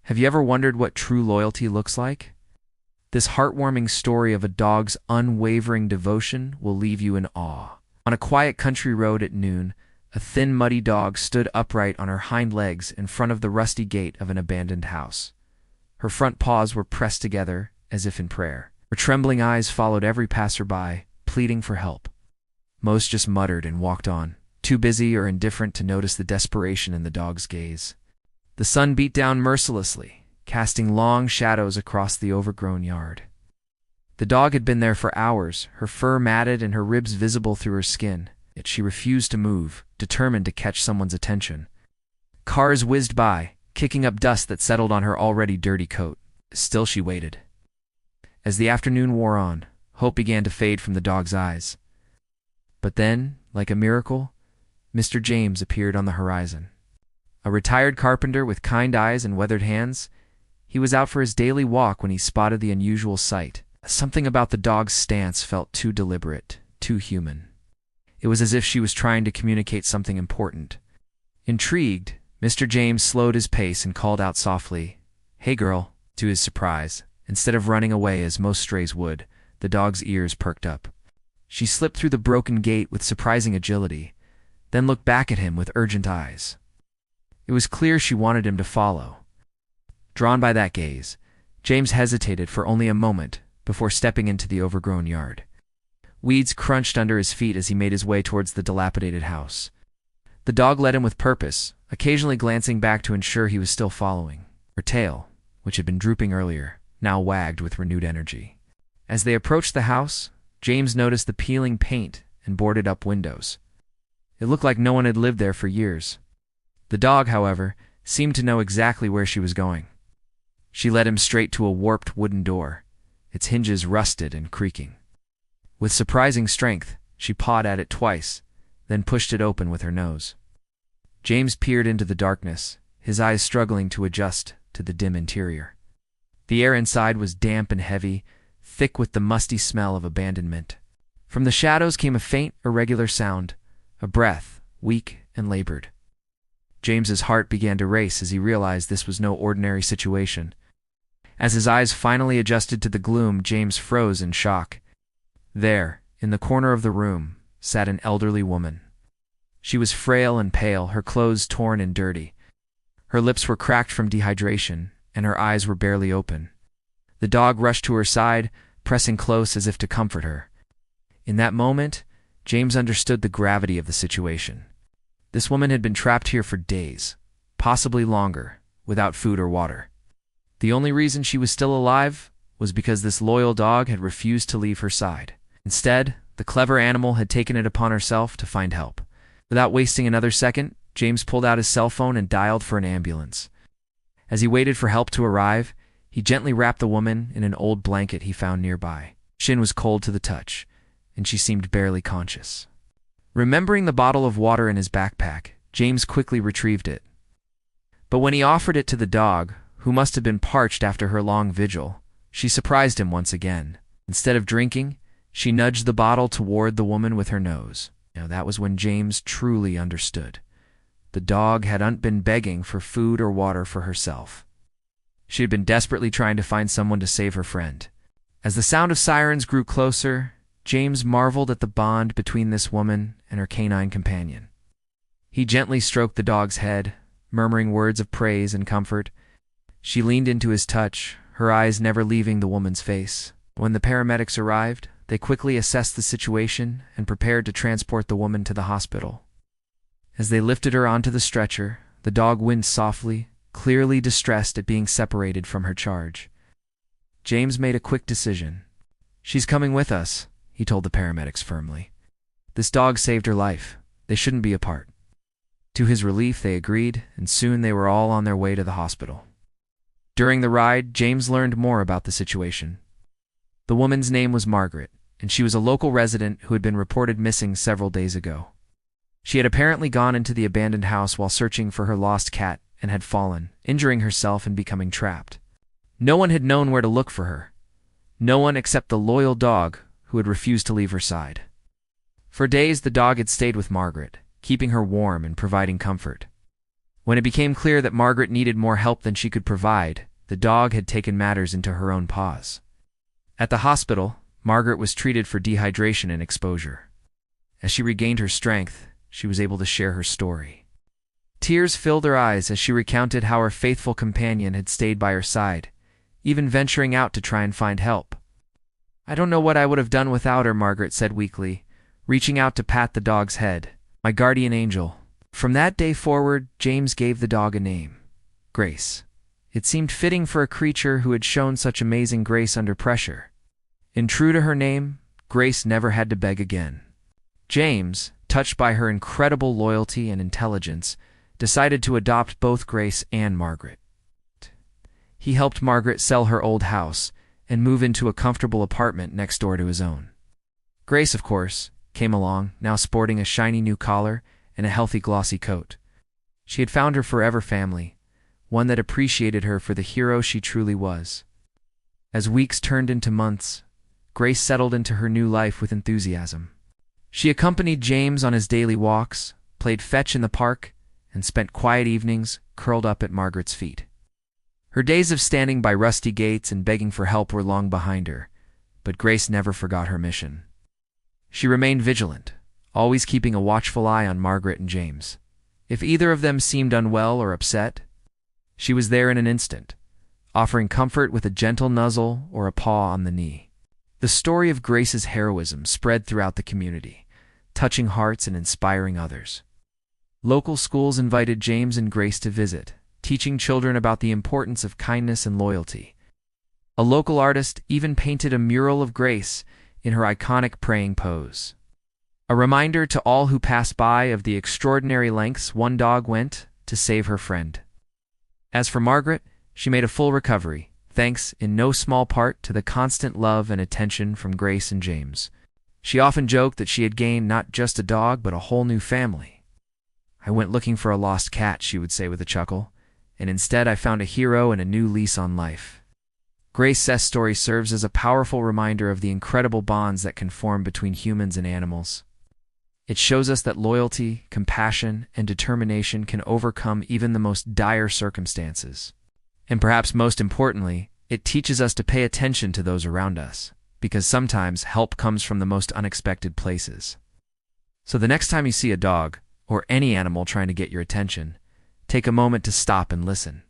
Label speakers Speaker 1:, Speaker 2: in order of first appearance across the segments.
Speaker 1: Have you ever wondered what true loyalty looks like? This heartwarming story of a dog's unwavering devotion will leave you in awe. On a quiet country road at noon, a thin, muddy dog stood upright on her hind legs in front of the rusty gate of an abandoned house. Her front paws were pressed together as if in prayer. Her trembling eyes followed every passerby, pleading for help. Most just muttered and walked on, too busy or indifferent to notice the desperation in the dog's gaze. The sun beat down mercilessly, casting long shadows across the overgrown yard. The dog had been there for hours, her fur matted and her ribs visible through her skin, yet she refused to move, determined to catch someone's attention. Cars whizzed by, kicking up dust that settled on her already dirty coat. Still she waited. As the afternoon wore on, hope began to fade from the dog's eyes. But then, like a miracle, Mr. James appeared on the horizon. A retired carpenter with kind eyes and weathered hands, he was out for his daily walk when he spotted the unusual sight. Something about the dog's stance felt too deliberate, too human. It was as if she was trying to communicate something important. Intrigued, Mr. James slowed his pace and called out softly, "Hey girl." To his surprise, instead of running away as most strays would, the dog's ears perked up. She slipped through the broken gate with surprising agility, then looked back at him with urgent eyes. It was clear she wanted him to follow. Drawn by that gaze, James hesitated for only a moment before stepping into the overgrown yard. Weeds crunched under his feet as he made his way towards the dilapidated house. The dog led him with purpose, occasionally glancing back to ensure he was still following. Her tail, which had been drooping earlier, now wagged with renewed energy. As they approached the house, James noticed the peeling paint and boarded-up windows. It looked like no one had lived there for years. The dog, however, seemed to know exactly where she was going. She led him straight to a warped wooden door, its hinges rusted and creaking. With surprising strength, she pawed at it twice, then pushed it open with her nose. James peered into the darkness, his eyes struggling to adjust to the dim interior. The air inside was damp and heavy, thick with the musty smell of abandonment. From the shadows came a faint, irregular sound, a breath, weak and labored. James's heart began to race as he realized this was no ordinary situation. As his eyes finally adjusted to the gloom, James froze in shock. There, in the corner of the room, sat an elderly woman. She was frail and pale, her clothes torn and dirty. Her lips were cracked from dehydration, and her eyes were barely open. The dog rushed to her side, pressing close as if to comfort her. In that moment, James understood the gravity of the situation. This woman had been trapped here for days, possibly longer, without food or water. The only reason she was still alive was because this loyal dog had refused to leave her side. Instead, the clever animal had taken it upon herself to find help. Without wasting another second, James pulled out his cell phone and dialed for an ambulance. As he waited for help to arrive, he gently wrapped the woman in an old blanket he found nearby. Shin was cold to the touch, and she seemed barely conscious. Remembering the bottle of water in his backpack, James quickly retrieved it. But when he offered it to the dog, who must have been parched after her long vigil, she surprised him once again. Instead of drinking, she nudged the bottle toward the woman with her nose. Now that was when James truly understood. The dog hadn't been begging for food or water for herself. She had been desperately trying to find someone to save her friend. As the sound of sirens grew closer, James marveled at the bond between this woman and her canine companion. He gently stroked the dog's head, murmuring words of praise and comfort. She leaned into his touch, her eyes never leaving the woman's face. When the paramedics arrived, they quickly assessed the situation and prepared to transport the woman to the hospital. As they lifted her onto the stretcher, the dog whined softly, clearly distressed at being separated from her charge. James made a quick decision. "She's coming with us," he told the paramedics firmly. "This dog saved her life. They shouldn't be apart." To his relief, they agreed, and soon they were all on their way to the hospital. During the ride, James learned more about the situation. The woman's name was Margaret, and she was a local resident who had been reported missing several days ago. She had apparently gone into the abandoned house while searching for her lost cat and had fallen, injuring herself and becoming trapped. No one had known where to look for her. No one except the loyal dog who had refused to leave her side. For days, the dog had stayed with Margaret, keeping her warm and providing comfort. When it became clear that Margaret needed more help than she could provide, the dog had taken matters into her own paws. At the hospital, Margaret was treated for dehydration and exposure. As she regained her strength, she was able to share her story. Tears filled her eyes as she recounted how her faithful companion had stayed by her side, even venturing out to try and find help. "I don't know what I would have done without her," Margaret said weakly, reaching out to pat the dog's head. "My guardian angel." From that day forward, James gave the dog a name: Grace. It seemed fitting for a creature who had shown such amazing grace under pressure. And true to her name, Grace never had to beg again. James, touched by her incredible loyalty and intelligence, decided to adopt both Grace and Margaret. He helped Margaret sell her old house and move into a comfortable apartment next door to his own. Grace, of course, came along, now sporting a shiny new collar and a healthy glossy coat. She had found her forever family, one that appreciated her for the hero she truly was. As weeks turned into months, Grace settled into her new life with enthusiasm. She accompanied James on his daily walks, played fetch in the park, and spent quiet evenings curled up at Margaret's feet. Her days of standing by rusty gates and begging for help were long behind her, but Grace never forgot her mission. She remained vigilant, always keeping a watchful eye on Margaret and James. If either of them seemed unwell or upset, she was there in an instant, offering comfort with a gentle nuzzle or a paw on the knee. The story of Grace's heroism spread throughout the community, touching hearts and inspiring others. Local schools invited James and Grace to visit, teaching children about the importance of kindness and loyalty. A local artist even painted a mural of Grace in her iconic praying pose, a reminder to all who passed by of the extraordinary lengths one dog went to save her friend. As for Margaret, she made a full recovery, thanks in no small part to the constant love and attention from Grace and James. She often joked that she had gained not just a dog, but a whole new family. "I went looking for a lost cat," she would say with a chuckle, "and instead I found a hero and a new lease on life." Grace's story serves as a powerful reminder of the incredible bonds that can form between humans and animals. It shows us that loyalty, compassion, and determination can overcome even the most dire circumstances. And perhaps most importantly, it teaches us to pay attention to those around us, because sometimes help comes from the most unexpected places. So the next time you see a dog, or any animal trying to get your attention, take a moment to stop and listen.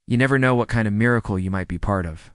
Speaker 1: You never know what kind of miracle you might be part of.